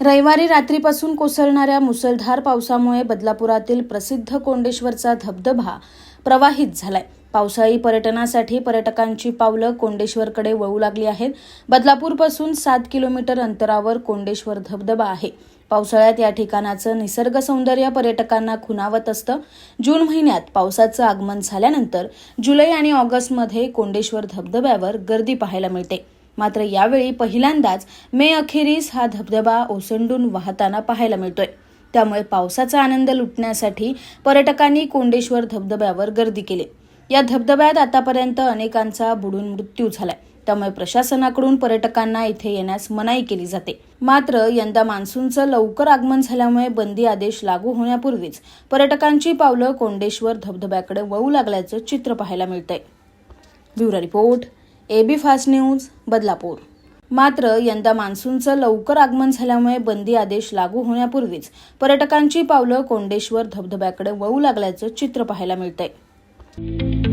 रविवारी रात्रीपासून कोसळणाऱ्या मुसळधार पावसामुळे बदलापुरातील प्रसिद्ध कोंडेश्वरचा धबधबा प्रवाहित झालाय। पावसाळी पर्यटनासाठी पर्यटकांची पावलं कोंडेश्वरकडे वळू लागली आहेत। बदलापूरपासून 7 किलोमीटर अंतरावर कोंडेश्वर धबधबा आहे। पावसाळ्यात या ठिकाणाचं निसर्ग सौंदर्य पर्यटकांना खुणावत असतं। जून महिन्यात पावसाचं आगमन झाल्यानंतर जुलै आणि ऑगस्टमध्ये कोंडेश्वर धबधब्यावर गर्दी पाहायला मिळते। मात्र यावेळी पहिल्यांदाच मे अखेरीस हा धबधबा ओसंडून वाहताना पाहायला मिळतोय। त्यामुळे पावसाचा आनंद लुटण्यासाठी पर्यटकांनी कोंडेश्वर धबधब्यावर गर्दी केली। या धबधब्यात आतापर्यंत अनेकांचा बुडून मृत्यू झालाय। त्यामुळे प्रशासनाकडून पर्यटकांना इथे येण्यास मनाई केली जाते। मात्र यंदा मान्सूनचं लवकर आगमन झाल्यामुळे बंदी आदेश लागू होण्यापूर्वीच पर्यटकांची पावलं कोंडेश्वर धबधब्याकडे वळू लागल्याचं चित्र पाहायला मिळतंय। Bureau report, AB fast news, Badlapur. मात्र यंदा मान्सूनचं लवकर आगमन झाल्यामुळे बंदी आदेश लागू होण्यापूर्वीच पर्यटकांची पावलं कोंडेश्वर धबधब्याकडे वळू लागल्याचं चित्र पाहायला मिळतंय।